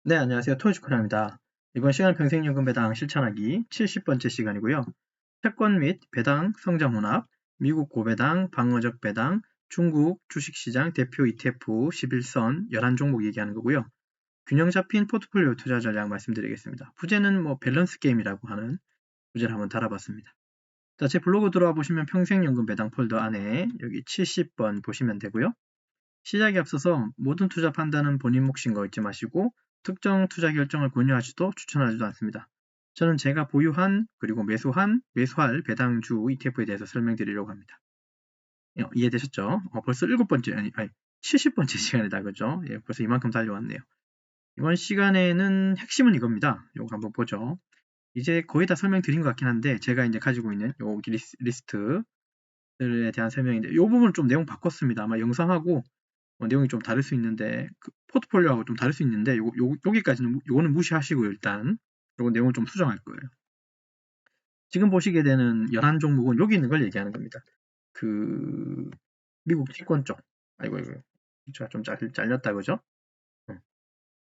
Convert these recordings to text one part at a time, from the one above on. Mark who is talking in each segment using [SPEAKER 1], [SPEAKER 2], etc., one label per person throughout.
[SPEAKER 1] 네, 안녕하세요. 토요주코리아입니다. 이번 시간 평생연금 배당 실천하기 70번째 시간이고요. 채권 및 배당 성장 혼합, 미국 고배당, 방어적 배당, 중국 주식시장 대표 ETF 11선 11종목 얘기하는 거고요. 균형 잡힌 포트폴리오 투자 전략 말씀드리겠습니다. 부제는 밸런스 게임이라고 하는 부제를 한번 달아봤습니다. 자, 제 블로그 들어와 보시면 평생연금 배당 폴더 안에 여기 70번 보시면 되고요. 시작에 앞서서 모든 투자 판단은 본인 몫인 거 잊지 마시고 특정 투자 결정을 권유하지도 추천하지도 않습니다. 저는 제가 보유한 그리고 매수할 배당주 ETF에 대해서 설명드리려고 합니다. 이해되셨죠? 벌써 7번째, 아니 70번째 시간이다, 그죠? 예, 벌써 이만큼 달려왔네요. 이번 시간에는 핵심은 이겁니다. 요거 한번 보죠. 이제 거의 다 설명드린 것 같긴 한데 제가 이제 가지고 있는 요 리스트들에 대한 설명인데 이 부분을 좀 내용 바꿨습니다. 아마 영상하고 내용이 좀 다를 수 있는데 포트폴리오하고 좀 다를 수 있는데 여기까지는 요거는 무시하시고요. 일단 요거 내용을 좀 수정할 거예요. 지금 보시게 되는 11종목은 여기 있는 걸 얘기하는 겁니다. 그 미국 채권 쪽. 아이고 제가 좀 잘렸다 그죠?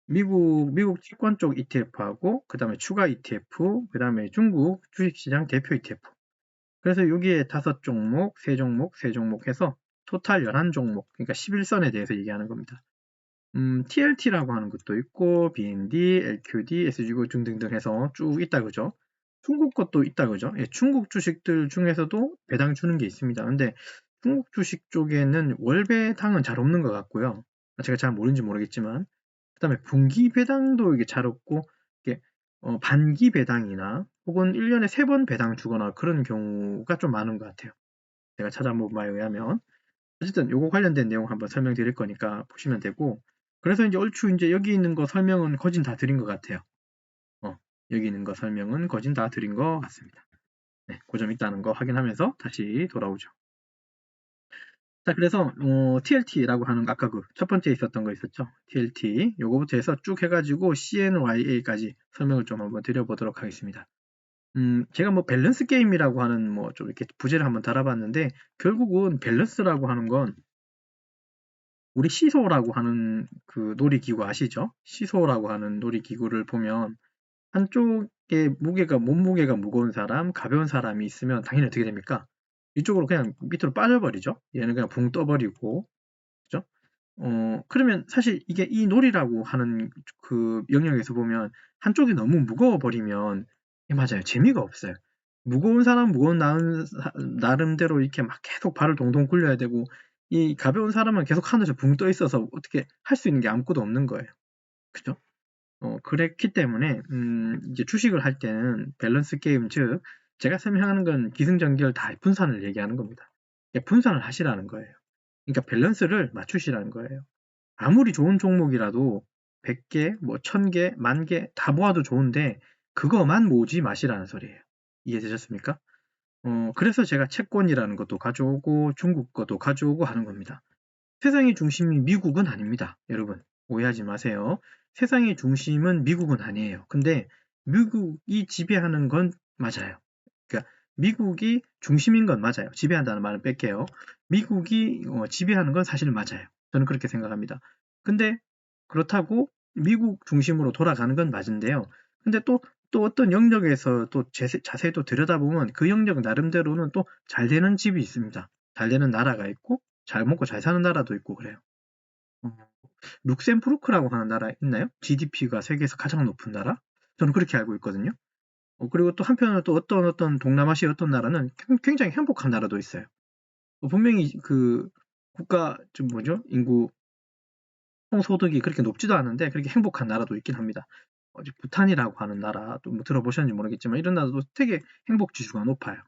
[SPEAKER 1] 미국 채권 쪽 ETF하고 그 다음에 추가 ETF, 그 다음에 중국 주식시장 대표 ETF. 그래서 여기에 5종목, 3종목 해서 토탈 11종목, 그러니까 11선에 대해서 얘기하는 겁니다. TLT라고 하는 것도 있고 BND, LQD, SG고 등등등 해서 쭉 있다 그죠? 중국 것도 있다 그죠? 예, 중국 주식들 중에서도 배당 주는 게 있습니다. 근데 중국 주식 쪽에는 월 배당은 잘 없는 것 같고요. 제가 잘 모르는지 모르겠지만 그다음에 분기 배당도 이게 잘 없고 이게 반기 배당이나 혹은 1년에 3번 배당 주거나 그런 경우가 좀 많은 것 같아요. 제가 찾아본 바에 의하면 어쨌든 요거 관련된 내용 한번 설명드릴 거니까 보시면 되고 그래서 이제 얼추 이제 여기 있는 거 설명은 거진 다 드린 것 같아요. 여기 있는 거 설명은 거진 다 드린 것 같습니다. 네, 그 점 있다는 거 확인하면서 다시 돌아오죠. 자, 그래서 TLT라고 하는 아까 그 첫 번째 있었던 거 있었죠. TLT 요거부터 해서 쭉 해가지고 CNYA까지 설명을 좀 한번 드려보도록 하겠습니다. 제가 밸런스 게임이라고 하는 좀 이렇게 부제를 한번 달아봤는데 결국은 밸런스라고 하는 건 우리 시소라고 하는 그 놀이기구 아시죠? 시소라고 하는 놀이기구를 보면 한쪽에 몸무게가 무거운 사람, 가벼운 사람이 있으면 당연히 어떻게 됩니까? 이쪽으로 그냥 밑으로 빠져버리죠. 얘는 그냥 붕 떠버리고, 그죠? 그러면 사실 이게 이 놀이라고 하는 그 영역에서 보면 한쪽이 너무 무거워버리면 맞아요. 재미가 없어요. 무거운 사람, 나름대로 이렇게 막 계속 발을 동동 굴려야 되고, 이 가벼운 사람은 계속 하늘에서 붕 떠 있어서 어떻게 할 수 있는 게 아무것도 없는 거예요. 그죠? 그랬기 때문에 이제 주식을 할 때는 밸런스 게임 즉 제가 설명하는 건 기승전결 다 분산을 얘기하는 겁니다. 분산을 하시라는 거예요. 그러니까 밸런스를 맞추시라는 거예요. 아무리 좋은 종목이라도 100개, 1000개, 10,000개 다 모아도 좋은데 그거만 모으지 마시라는 소리예요. 이해되셨습니까? 그래서 제가 채권이라는 것도 가져오고 중국 것도 가져오고 하는 겁니다. 세상의 중심이 미국은 아닙니다. 여러분 오해하지 마세요. 세상의 중심은 미국은 아니에요. 근데 미국이 지배하는 건 맞아요. 그러니까 미국이 중심인 건 맞아요. 지배한다는 말은 뺄게요. 미국이 지배하는 건 사실 맞아요. 저는 그렇게 생각합니다. 근데 그렇다고 미국 중심으로 돌아가는 건 맞은데요. 근데 또 어떤 영역에서 또 자세히 또 들여다보면 그 영역 나름대로는 또 잘 되는 집이 있습니다. 잘 되는 나라가 있고 잘 먹고 잘 사는 나라도 있고 그래요. 어, 룩셈부르크라고 하는 나라 있나요? GDP가 세계에서 가장 높은 나라? 저는 그렇게 알고 있거든요. 그리고 또 한편으로 또 어떤 동남아시아 어떤 나라는 굉장히 행복한 나라도 있어요. 분명히 그 국가 좀 뭐죠? 인구 총소득이 그렇게 높지도 않은데 그렇게 행복한 나라도 있긴 합니다. 부탄이라고 하는 나라 또 들어보셨는지 모르겠지만 이런 나라도 되게 행복 지수가 높아요.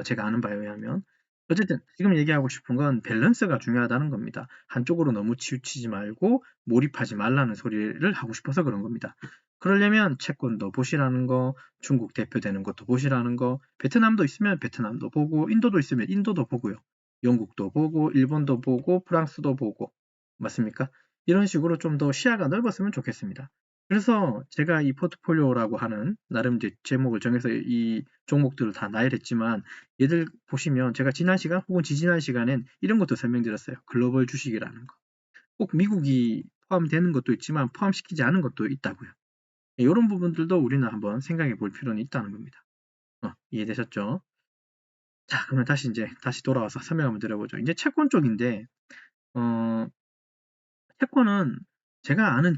[SPEAKER 1] 제가 아는 바에 의하면. 어쨌든 지금 얘기하고 싶은 건 밸런스가 중요하다는 겁니다. 한쪽으로 너무 치우치지 말고 몰입하지 말라는 소리를 하고 싶어서 그런 겁니다. 그러려면 채권도 보시라는 거, 중국 대표되는 것도 보시라는 거, 베트남도 있으면 베트남도 보고, 인도도 있으면 인도도 보고요. 영국도 보고, 일본도 보고, 프랑스도 보고. 맞습니까? 이런 식으로 좀 더 시야가 넓었으면 좋겠습니다. 그래서 제가 이 포트폴리오라고 하는 나름 이제 제목을 정해서 이 종목들을 다 나열했지만 얘들 보시면 제가 지난 시간 혹은 지지난 시간엔 이런 것도 설명드렸어요. 글로벌 주식이라는 거. 꼭 미국이 포함되는 것도 있지만 포함시키지 않은 것도 있다고요. 이런 부분들도 우리는 한번 생각해 볼 필요는 있다는 겁니다. 이해되셨죠? 자, 그러면 다시 돌아와서 설명 한번 드려보죠. 이제 채권 쪽인데, 채권은 제가 아는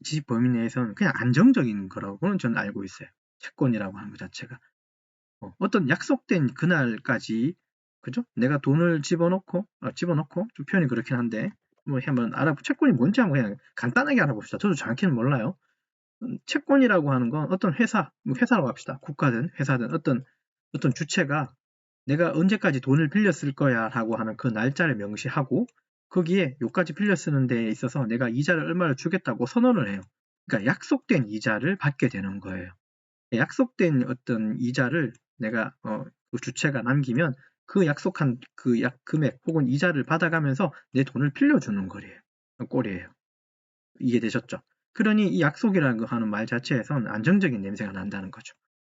[SPEAKER 1] 지식 범위 내에서는 그냥 안정적인 거라고는 저는 알고 있어요. 채권이라고 하는 것 자체가. 어떤 약속된 그날까지, 그죠? 내가 돈을 집어넣고, 좀 표현이 그렇긴 한데, 한번 채권이 뭔지 한번 그냥 간단하게 알아봅시다. 저도 정확히는 몰라요. 채권이라고 하는 건 어떤 회사라고 합시다. 국가든 회사든 어떤 주체가 내가 언제까지 돈을 빌려 쓸 거야 라고 하는 그 날짜를 명시하고 거기에 요까지 빌려 쓰는 데에 있어서 내가 이자를 얼마를 주겠다고 선언을 해요. 그러니까 약속된 이자를 받게 되는 거예요. 약속된 어떤 이자를 내가 그 주체가 남기면 그 약속한 그 금액 혹은 이자를 받아가면서 내 돈을 빌려주는 꼴이에요. 이해되셨죠? 그러니 이 약속이라는 거 하는 말 자체에선 안정적인 냄새가 난다는 거죠.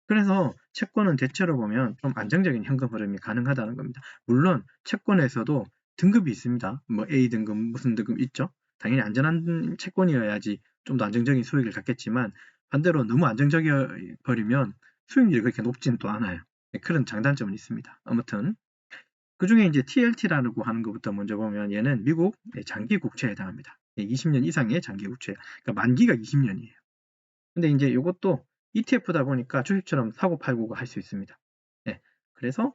[SPEAKER 1] 그래서 채권은 대체로 보면 좀 안정적인 현금 흐름이 가능하다는 겁니다. 물론 채권에서도 등급이 있습니다. 뭐 A 등급 무슨 등급 있죠. 당연히 안전한 채권이어야지 좀 더 안정적인 수익을 갖겠지만 반대로 너무 안정적이어 버리면 수익률이 그렇게 높지는 또 않아요. 그런 장단점은 있습니다. 아무튼 그 중에 이제 TLT라고 하는 것부터 먼저 보면 얘는 미국 장기 국채에 해당합니다. 20년 이상의 장기 국채. 그러니까 만기가 20년이에요. 근데 이제 이것도 ETF다 보니까 주식처럼 사고 팔고가 할 수 있습니다. 그래서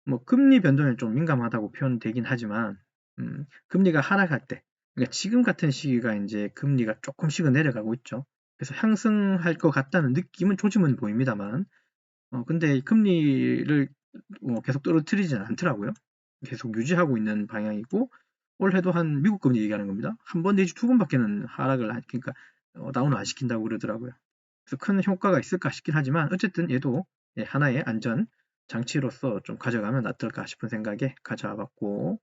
[SPEAKER 1] 뭐 금리 변동에 좀 민감하다고 표현되긴 하지만 금리가 하락할 때, 그러니까 지금 같은 시기가 이제 금리가 조금씩은 내려가고 있죠. 그래서 향상할 것 같다는 느낌은 조짐은 보입니다만, 근데 금리를 계속 떨어뜨리지는 않더라고요. 계속 유지하고 있는 방향이고 올해도 한 미국 금리 얘기하는 겁니다. 한 번 내지 두 번밖에는 그러니까 다운을 안 시킨다고 그러더라고요. 그래서 큰 효과가 있을까 싶긴 하지만 어쨌든 얘도 하나의 안전 장치로서 좀 가져가면 어떨까 싶은 생각에 가져와 봤고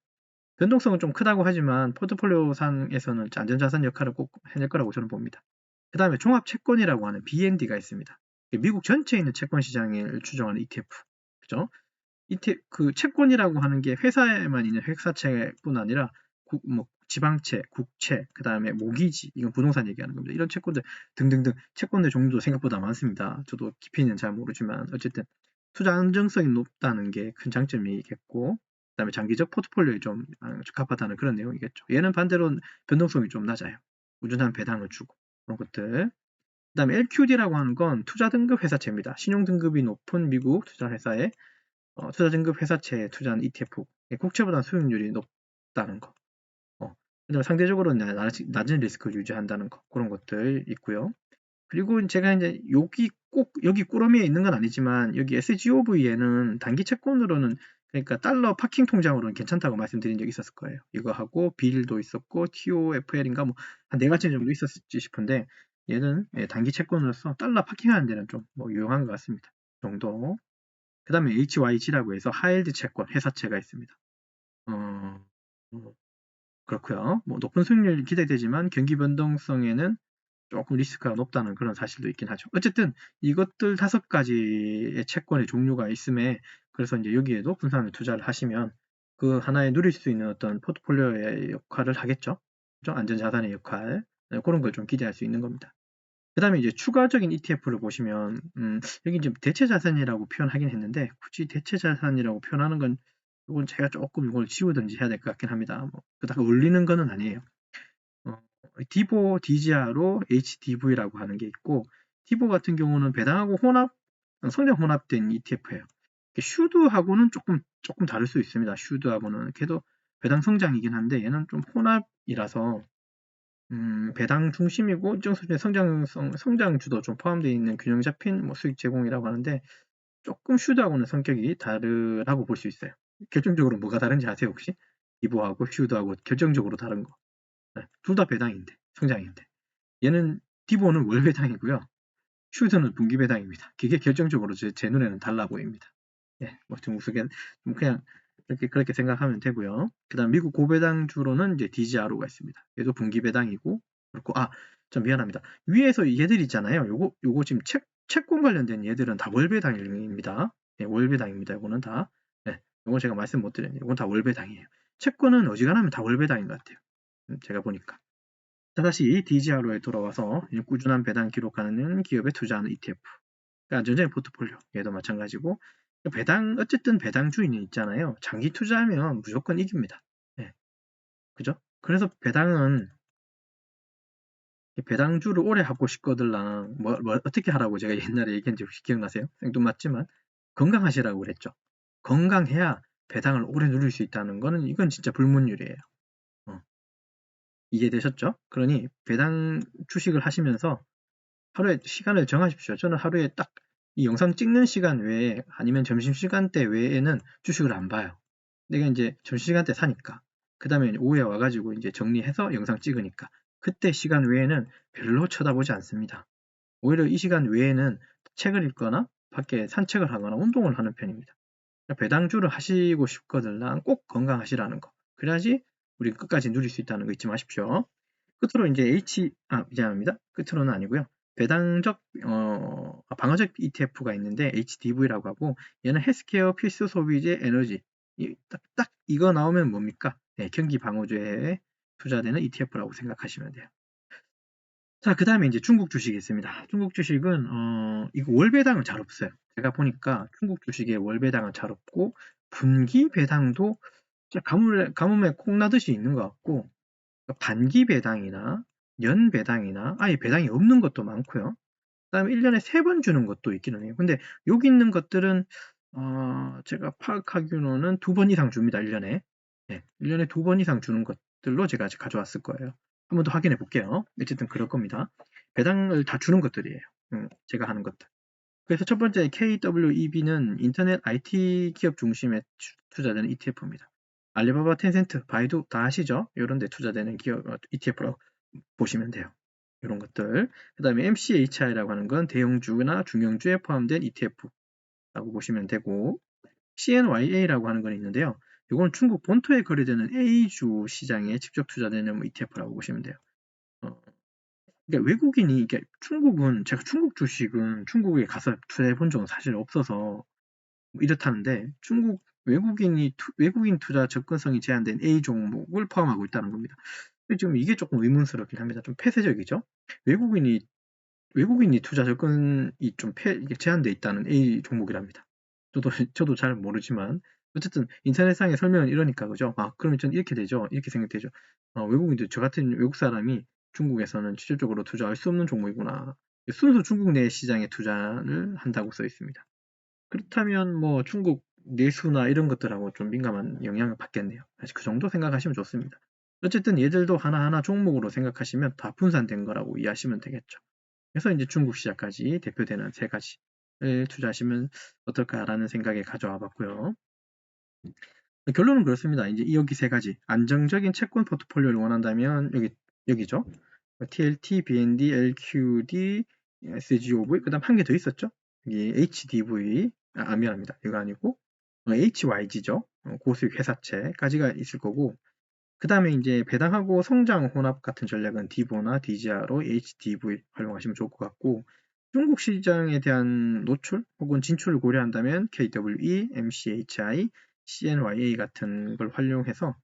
[SPEAKER 1] 변동성은 좀 크다고 하지만 포트폴리오 상에서는 안전자산 역할을 꼭 해낼 거라고 저는 봅니다. 그 다음에 종합채권이라고 하는 BND가 있습니다. 미국 전체에 있는 채권 시장을 추정하는 ETF. 그죠? 그 채권이라고 하는 게 회사에만 있는 회사채뿐 아니라 지방채, 국채, 그 다음에 모기지, 이건 부동산 얘기하는 겁니다. 이런 채권들 등등등 채권의 종류도 생각보다 많습니다. 저도 깊이는 잘 모르지만 어쨌든 투자 안정성이 높다는 게 큰 장점이겠고 그 다음에 장기적 포트폴리오에 좀 적합하다는 그런 내용이겠죠. 얘는 반대로 변동성이 좀 낮아요. 꾸준한 배당을 주고 그런 것들. 그 다음에 LQD라고 하는 건 투자 등급 회사채입니다. 신용 등급이 높은 미국 투자 회사에 투자 등급 회사채에 투자한 ETF, 국채보다 수익률이 높다는 거. 그다음에 상대적으로 낮은 리스크를 유지한다는 거. 그런 것들 있고요. 그리고 제가 이제 여기 꾸러미에 있는 건 아니지만 여기 SGOV에는 단기 채권으로는 그러니까 달러 파킹 통장으로는 괜찮다고 말씀드린 적이 있었을 거예요. 이거 하고 빌도 있었고 TOFL인가 뭐 한 4가지 정도 있었을지 싶은데 얘는 단기 채권으로서 달러 파킹하는 데는 좀 유용한 것 같습니다. 정도. 그 다음에 HYG라고 해서 하이힐드 채권, 회사채가 있습니다. 그렇고요. 높은 수익률이 기대되지만 경기 변동성에는 조금 리스크가 높다는 그런 사실도 있긴 하죠. 어쨌든 이것들 5가지의 채권의 종류가 있음에 그래서 이제 여기에도 분산을 투자를 하시면 그 하나에 누릴 수 있는 어떤 포트폴리오의 역할을 하겠죠. 안전자산의 역할. 그런 걸 좀 기대할 수 있는 겁니다. 그 다음에 이제 추가적인 ETF를 보시면, 여기 이제 대체자산이라고 표현하긴 했는데, 굳이 대체자산이라고 표현하는 건, 이건 제가 조금 이걸 지우든지 해야 될 것 같긴 합니다. 그닥 올리는 거는 아니에요. 디보, DGR로 HDV라고 하는 게 있고, 디보 같은 경우는 배당하고 성장 혼합된 ETF예요. 슈드하고는 조금 다를 수 있습니다. 슈드하고는. 걔도 배당 성장이긴 한데, 얘는 좀 혼합이라서, 배당 중심이고 일정 수준의 성장주도 좀 포함되어 있는 균형 잡힌 수익 제공이라고 하는데 조금 슈드하고는 성격이 다르다고 볼 수 있어요. 결정적으로 뭐가 다른지 아세요 혹시? 디보하고 슈드하고 결정적으로 다른 거. 둘 다 배당인데 성장인데 얘는 디보는 월 배당이고요. 슈드는 분기 배당입니다. 그게 결정적으로 제 눈에는 달라 보입니다. 좀 그냥 그렇게 생각하면 되고요. 그 다음 미국 고배당주로는 이제 DGRO가 있습니다. 얘도 분기 배당이고 그렇고 좀 미안합니다. 위에서 얘들 있잖아요. 요거 지금 채권 관련된 얘들은 다 월배당입니다. 월배당입니다. 요거는 다. 요거 제가 말씀 못 드렸네요. 요건 다 월배당이에요. 채권은 어지간하면 다 월배당인 것 같아요. 제가 보니까. 자, 다시 DGRO에 돌아와서 꾸준한 배당 기록하는 기업에 투자하는 ETF. 그러니까 전체 포트폴리오 얘도 마찬가지고 어쨌든 배당 주인이 있잖아요. 장기 투자하면 무조건 이깁니다. 네. 그죠? 그래서 배당주를 오래 하고 싶거들랑 어떻게 하라고 제가 옛날에 얘기한지 혹시 기억나세요? 생뚱맞지만 건강하시라고 그랬죠. 건강해야 배당을 오래 누릴 수 있다는 거는 이건 진짜 불문율이에요. 이해되셨죠? 그러니 배당 주식을 하시면서 하루에 시간을 정하십시오. 저는 하루에 딱 이 영상 찍는 시간 외에 아니면 점심시간대 외에는 주식을 안 봐요. 내가 이제 점심시간대 사니까. 그 다음에 오후에 와가지고 이제 정리해서 영상 찍으니까. 그때 시간 외에는 별로 쳐다보지 않습니다. 오히려 이 시간 외에는 책을 읽거나 밖에 산책을 하거나 운동을 하는 편입니다. 배당주를 하시고 싶거든 꼭 건강하시라는 거. 그래야지 우리 끝까지 누릴 수 있다는 거 잊지 마십시오. 끝으로 이제 미안합니다. 끝으로는 아니고요. 방어적 ETF가 있는데 HDV라고 하고 얘는 헬스케어, 필수 소비재, 에너지 딱 이거 나오면 뭡니까? 네, 경기 방어주에 투자되는 ETF라고 생각하시면 돼요. 자, 그 다음에 이제 중국 주식이 있습니다. 중국 주식은 이거 월 배당은 잘 없어요. 제가 보니까 중국 주식의 월 배당은 잘 없고 분기 배당도 가뭄에 콩 나듯이 있는 것 같고 반기 배당이나 연 배당이나 아예 배당이 없는 것도 많고요. 그다음에 1년에 3번 주는 것도 있기는 해요. 근데 여기 있는 것들은 제가 파악하기로는 2번 이상 줍니다. 1년에. 네, 1년에 2번 이상 주는 것들로 제가 아직 가져왔을 거예요. 한 번 더 확인해 볼게요. 어쨌든 그럴 겁니다. 배당을 다 주는 것들이에요. 제가 하는 것들. 그래서 첫 번째 KWEB는 인터넷 IT 기업 중심에 투자되는 ETF입니다. 알리바바, 텐센트, 바이두 다 아시죠? 이런 데 투자되는 기업 ETF라고 보시면 돼요. 이런 것들. 그 다음에 MCHI라고 하는 건 대형주나 중형주에 포함된 ETF라고 보시면 되고 CNYA라고 하는 건 있는데요. 이건 중국 본토에 거래되는 A주 시장에 직접 투자되는 ETF라고 보시면 돼요. 그러니까 외국인이 제가 중국 주식은 중국에 가서 투자해 본 적은 사실 없어서 이렇다는데 외국인 투자 접근성이 제한된 A 종목을 포함하고 있다는 겁니다. 지금 이게 조금 의문스럽긴 합니다. 좀 폐쇄적이죠. 외국인이 투자 접근이 좀 제한돼 있다는 A 종목이랍니다. 저도 잘 모르지만 어쨌든 인터넷상의 설명은 이러니까 그죠? 그러면 전 이렇게 되죠. 이렇게 생각되죠. 외국인들 저 같은 외국 사람이 중국에서는 직접적으로 투자할 수 없는 종목이구나. 순수 중국 내 시장에 투자를 한다고 써 있습니다. 그렇다면 뭐 중국 내수나 이런 것들하고 좀 민감한 영향을 받겠네요. 그 정도 생각하시면 좋습니다. 어쨌든 얘들도 하나하나 종목으로 생각하시면 다 분산된 거라고 이해하시면 되겠죠. 그래서 이제 중국 시장까지 대표되는 3가지를 투자하시면 어떨까라는 생각에 가져와 봤고요. 결론은 그렇습니다. 이제 여기 3가지 안정적인 채권 포트폴리오를 원한다면 여기죠. TLT, BND, LQD, SGOV 그다음 한 개 더 있었죠. 여기 HDV 미안합니다. 이거 아니고 HYG죠. 고수익 회사채까지가 있을 거고 그 다음에 이제 배당하고 성장 혼합 같은 전략은 디보나 DGRO, HDV 활용하시면 좋을 것 같고 중국 시장에 대한 노출 혹은 진출을 고려한다면 KWE, MCHI, CNYA 같은 걸 활용해서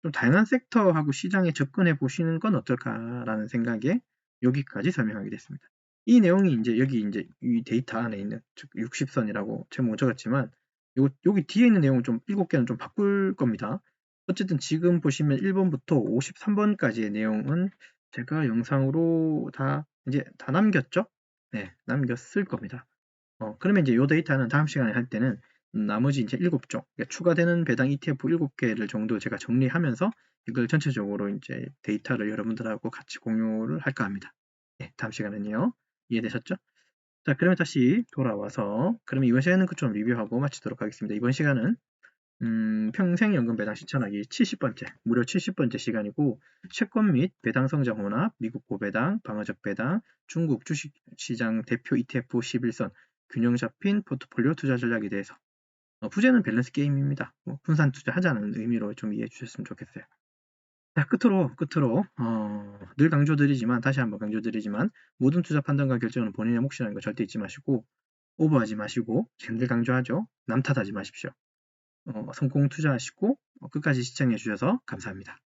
[SPEAKER 1] 좀 다양한 섹터하고 시장에 접근해 보시는 건 어떨까라는 생각에 여기까지 설명하게 됐습니다. 이 내용이 이제 이 데이터 안에 있는 즉 60선이라고 제목을 적었지만 여기 뒤에 있는 내용을 좀 7개는 좀 바꿀 겁니다. 어쨌든 지금 보시면 1번부터 53번까지의 내용은 제가 영상으로 다 남겼죠? 네, 남겼을 겁니다. 그러면 이제 이 데이터는 다음 시간에 할 때는 나머지 이제 7종, 그러니까 추가되는 배당 ETF 7개를 정도 제가 정리하면서 이걸 전체적으로 이제 데이터를 여러분들하고 같이 공유를 할까 합니다. 네, 다음 시간은요. 이해되셨죠? 자, 그러면 다시 돌아와서, 그러면 이번 시간은 좀 리뷰하고 마치도록 하겠습니다. 이번 시간은 평생연금 배당 실천하기 70번째, 무려 70번째 시간이고 채권 및 배당 성장 혼합, 미국 고배당, 방어적 배당, 중국 주식시장 대표 ETF 11선, 균형 잡힌 포트폴리오 투자 전략에 대해서 부제는 밸런스 게임입니다. 분산 투자하자는 의미로 좀 이해해 주셨으면 좋겠어요. 자, 끝으로 늘 다시 한번 강조드리지만 모든 투자 판단과 결정은 본인의 몫이라는 거 절대 잊지 마시고 오버하지 마시고 늘 강조하죠. 남 탓하지 마십시오. 성공 투자하시고 끝까지 시청해 주셔서 감사합니다.